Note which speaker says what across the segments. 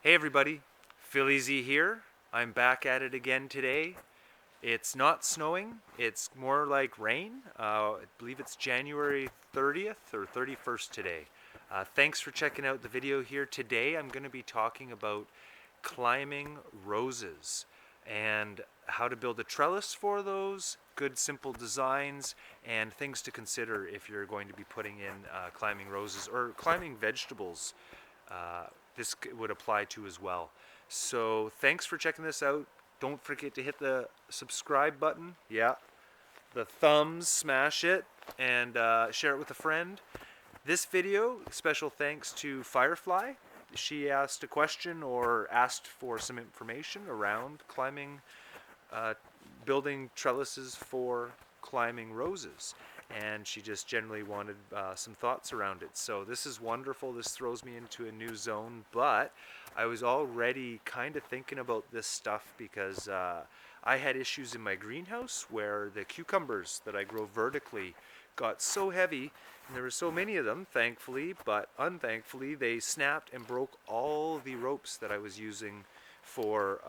Speaker 1: Hey everybody, Easi here. I'm back at it again today. It's not snowing, it's more like rain. I believe it's January 30th or 31st today. Thanks for checking out the video here. Today I'm going to be talking about climbing roses and how to build a trellis for those, good simple designs, and things to consider if you're going to be putting in climbing roses or climbing vegetables. This would apply to as well. So thanks for checking this out. Don't forget to hit the subscribe button. Yeah, the thumbs, smash it, and share it with a friend. This video, special thanks to Firefly. She asked a question or asked for some information around climbing, building trellises for climbing roses. And she just generally wanted some thoughts around it. So this is wonderful. This throws me into a new zone, but I was already kind of thinking about this stuff because I had issues in my greenhouse where the cucumbers that I grow vertically got so heavy, and there were so many of them, thankfully, but unthankfully they snapped and broke all the ropes that I was using for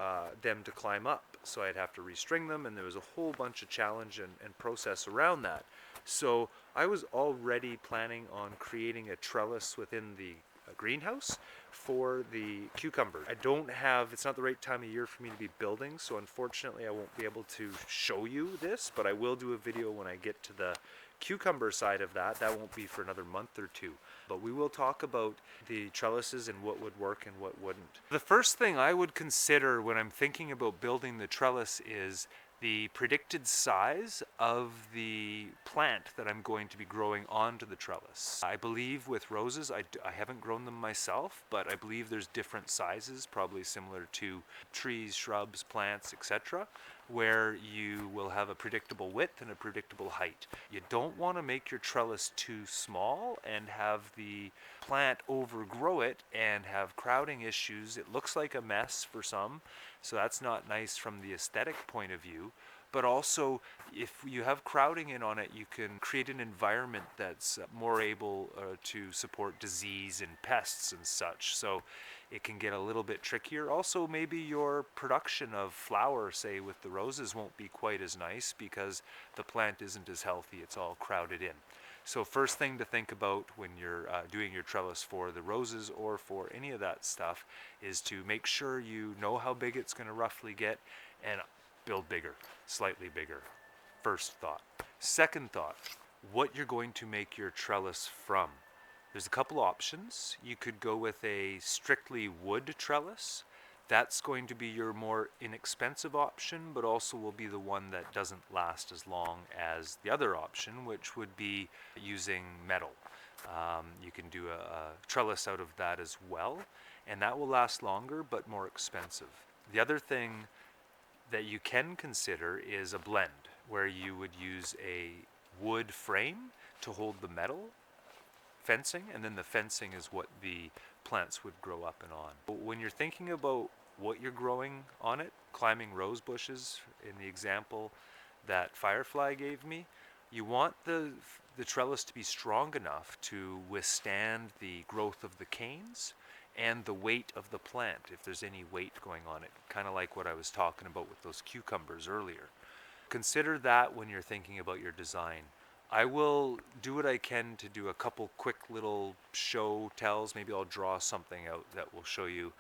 Speaker 1: them to climb up. So I'd have to restring them, and there was a whole bunch of challenge and process around that. So I was already planning on creating a trellis within the greenhouse for the cucumber. I don't have, it's not the right time of year for me to be building, so unfortunately I won't be able to show you this, but I will do a video when I get to the cucumber side of that. That won't be for another month or two. But we will talk about the trellises and what would work and what wouldn't. The first thing I would consider when I'm thinking about building the trellis is the predicted size of the plant that I'm going to be growing onto the trellis. I believe with roses, I haven't grown them myself, but I believe there's different sizes, probably similar to trees, shrubs, plants, etc., where you will have a predictable width and a predictable height. You don't want to make your trellis too small and have the plant overgrow it and have crowding issues. It looks like a mess for some, so that's not nice from the aesthetic point of view. But also, if you have crowding in on it, you can create an environment that's more able to support disease and pests and such. So it can get a little bit trickier. Also, maybe your production of flower, say with the roses, won't be quite as nice because the plant isn't as healthy. It's all crowded in. So first thing to think about when you're doing your trellis for the roses or for any of that stuff is to make sure you know how big it's going to roughly get and build bigger, slightly bigger. First thought. Second thought, what you're going to make your trellis from. There's a couple options. You could go with a strictly wood trellis. That's going to be your more inexpensive option, but also will be the one that doesn't last as long as the other option, which would be using metal. You can do a trellis out of that as well, and that will last longer but more expensive. The other thing that you can consider is a blend, where you would use a wood frame to hold the metal fencing, and then the fencing is what the plants would grow up and on. But when you're thinking about what you're growing on it, climbing rose bushes in the example that Firefly gave me, you want the trellis to be strong enough to withstand the growth of the canes and the weight of the plant, if there's any weight going on it, kind of like what I was talking about with those cucumbers earlier. Consider that when you're thinking about your design. I will do what I can to do a couple quick little show tells. Maybe I'll draw something out that will show you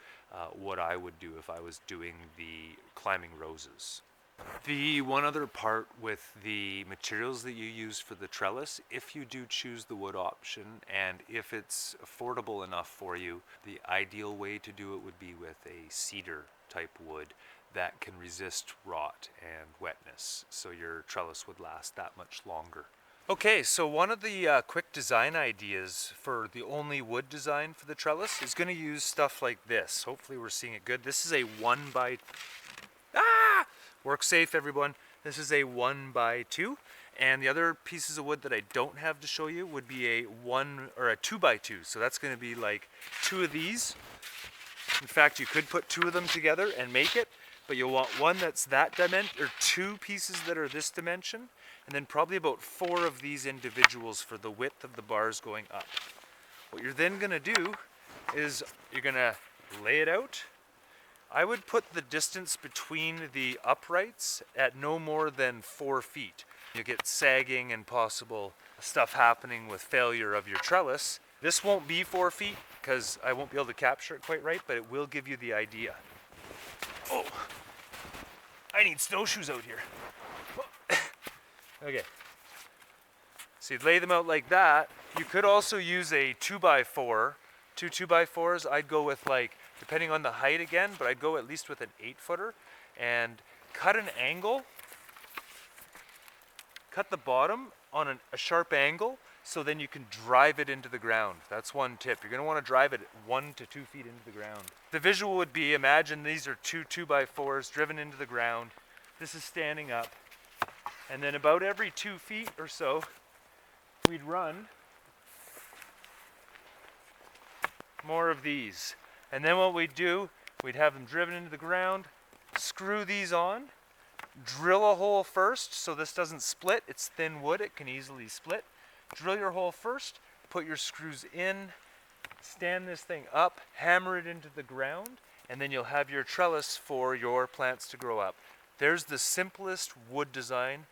Speaker 1: what I would do if I was doing the climbing roses. The one other part with the materials that you use for the trellis, if you do choose the wood option and if it's affordable enough for you, the ideal way to do it would be with a cedar type wood that can resist rot and wetness, so your trellis would last that much longer. Okay, so one of the quick design ideas for the only wood design for the trellis is going to use stuff like this. Hopefully we're seeing it good. This is a 1x... Work safe, everyone. This is a 1x2, and the other pieces of wood that I don't have to show you would be a 2x2. So that's going to be like two of these. In fact, you could put two of them together and make it, but you'll want one that's that dimension, or two pieces that are this dimension, and then probably about 4 of these individuals for the width of the bars going up. What you're then going to do is you're going to lay it out. I would put the distance between the uprights at no more than 4 feet. You get sagging and possible stuff happening with failure of your trellis. This won't be 4 feet because I won't be able to capture it quite right, but it will give you the idea. Oh, I need snowshoes out here. Okay. So you'd lay them out like that. You could also use a 2x4. Two 2x4s, I'd go with, like, depending on the height again, but I'd go at least with an 8-footer and cut an angle. Cut the bottom on a sharp angle so then you can drive it into the ground. That's one tip. You're going to want to drive it 1 to 2 feet into the ground. The visual would be, imagine these are two 2x4s driven into the ground. This is standing up. And then about every 2 feet or so, we'd run more of these. And then what we'd do, we'd have them driven into the ground, screw these on, drill a hole first so this doesn't split. It's thin wood, it can easily split. Drill your hole first, put your screws in, stand this thing up, hammer it into the ground, and then you'll have your trellis for your plants to grow up. There's the simplest wood design,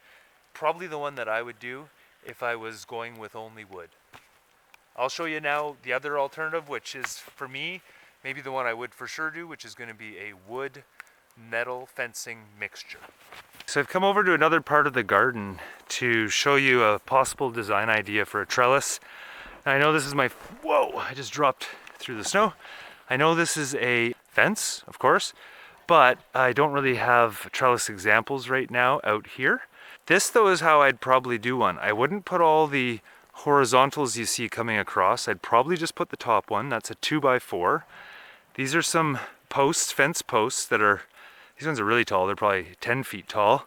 Speaker 1: probably the one that I would do if I was going with only wood. I'll show you now the other alternative, which is, for me, maybe the one I would for sure do, which is going to be a wood metal fencing mixture. So I've come over to another part of the garden to show you a possible design idea for a trellis. I know this is my, whoa, I just dropped through the snow. I know this is a fence, of course, but I don't really have trellis examples right now out here. This though is how I'd probably do one. I wouldn't put all the horizontals you see coming across. I'd probably just put the top one. That's a 2x4. These are some posts, fence posts that are, these ones are really tall. They're probably 10 feet tall.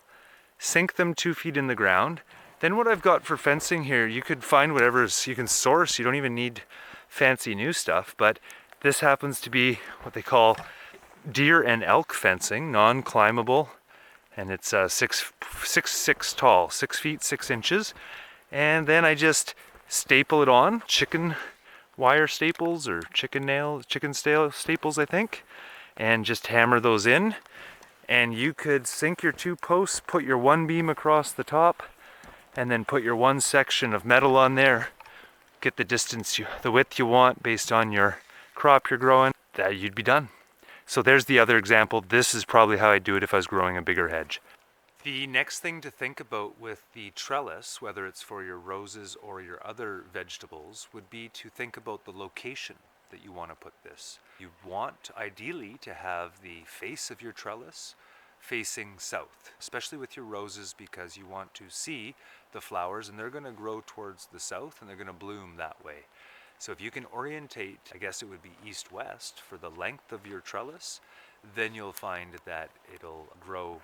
Speaker 1: Sink them 2 feet in the ground. Then what I've got for fencing here, you could find whatever you can source. You don't even need fancy new stuff, but this happens to be what they call deer and elk fencing, non-climbable, and it's 6'6" tall, 6 feet 6 inches. And then I just staple it on, chicken wire staples or chicken staples, I think, and just hammer those in. And you could sink your 2 posts, put your 1 beam across the top, and then put your 1 section of metal on there. Get the distance, the width you want based on your crop you're growing. That you'd be done. So there's the other example. This is probably how I'd do it if I was growing a bigger hedge. The next thing to think about with the trellis, whether it's for your roses or your other vegetables, would be to think about the location that you want to put this. You want ideally to have the face of your trellis facing south, especially with your roses, because you want to see the flowers and they're going to grow towards the south and they're going to bloom that way. So if you can orientate, I guess it would be east-west for the length of your trellis, then you'll find that it'll grow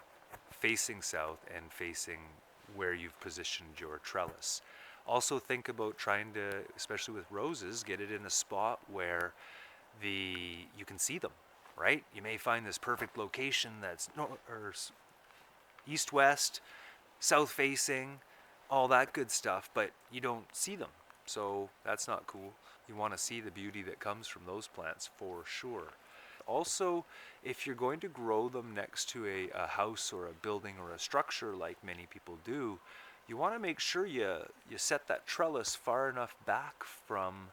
Speaker 1: facing south and facing where you've positioned your trellis. Also think about trying to, especially with roses, get it in a spot where you can see them, right? You may find this perfect location that's east-west, south-facing, all that good stuff, but you don't see them. So that's not cool. You want to see the beauty that comes from those plants for sure. Also, if you're going to grow them next to a house or a building or a structure like many people do, you want to make sure you set that trellis far enough back from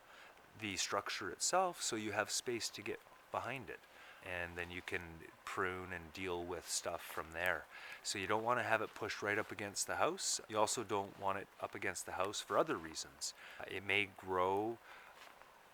Speaker 1: the structure itself so you have space to get behind it. And then you can prune and deal with stuff from there. So you don't want to have it pushed right up against the house. You also don't want it up against the house for other reasons. It may grow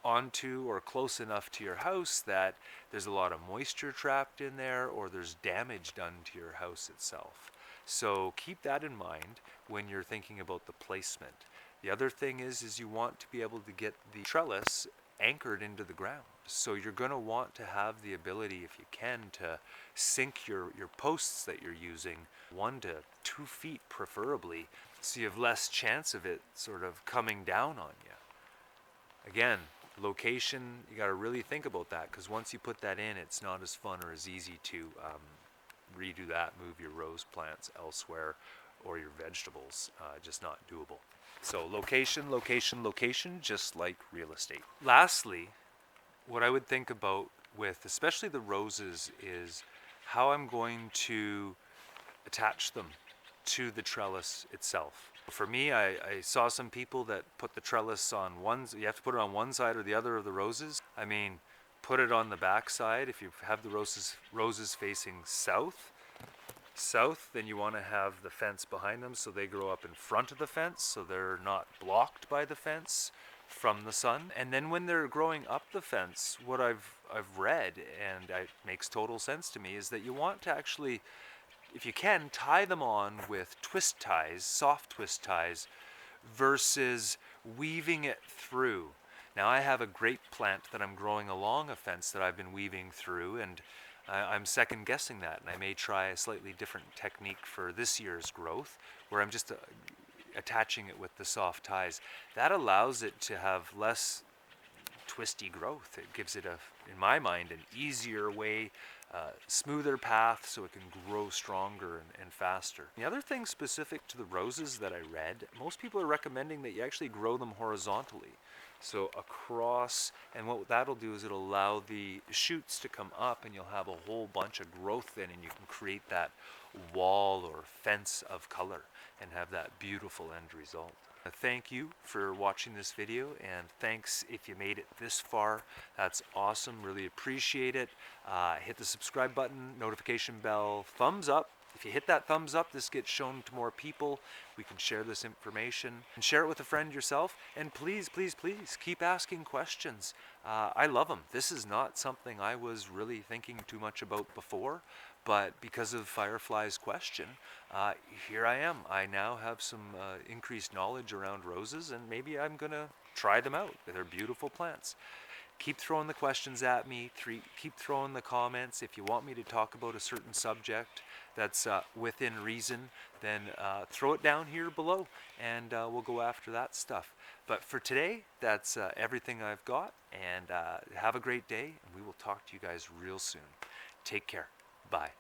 Speaker 1: onto or close enough to your house that there's a lot of moisture trapped in there or there's damage done to your house itself. So keep that in mind when you're thinking about the placement. The other thing is you want to be able to get the trellis anchored into the ground. So you're going to want to have the ability, if you can, to sink your posts that you're using 1 to 2 feet preferably, so you have less chance of it sort of coming down on you. Again, location, you got to really think about that, because once you put that in, it's not as fun or as easy to redo that, move your rose plants elsewhere or your vegetables, just not doable. So location, location, location, just like real estate. Lastly, what I would think about with especially the roses is how I'm going to attach them to the trellis itself. For me, I saw some people that put the trellis on you have to put it on one side or the other of the roses. I mean, put it on the back side. If you have the roses facing south, then you want to have the fence behind them so they grow up in front of the fence so they're not blocked by the fence from the sun. And then when they're growing up the fence, what I've read, and it makes total sense to me, is that you want to actually, if you can, tie them on with twist ties, soft twist ties, versus weaving it through. Now I have a grape plant that I'm growing along a fence that I've been weaving through, and I'm second guessing that, and I may try a slightly different technique for this year's growth where I'm just attaching it with the soft ties. That allows it to have less twisty growth. It gives it, in my mind, an easier way, smoother path so it can grow stronger and faster. The other thing specific to the roses that I read, most people are recommending that you actually grow them horizontally. So across, and what that'll do is it'll allow the shoots to come up and you'll have a whole bunch of growth then, and you can create that wall or fence of color and have that beautiful end result. Thank you for watching this video, and thanks if you made it this far. That's awesome, really appreciate it. Hit the subscribe button, notification bell, thumbs up. If you hit that thumbs up, this gets shown to more people. We can share this information and share it with a friend yourself. And please, please, please keep asking questions. I love them. This is not something I was really thinking too much about before, but because of Firefly's question, here I am. I now have some increased knowledge around roses, and maybe I'm gonna try them out. They're beautiful plants. Keep throwing the questions at me. Keep throwing the comments. If you want me to talk about a certain subject that's within reason, then throw it down here below, and we'll go after that stuff. But for today, that's everything I've got, and have a great day, and we will talk to you guys real soon. Take care. Bye.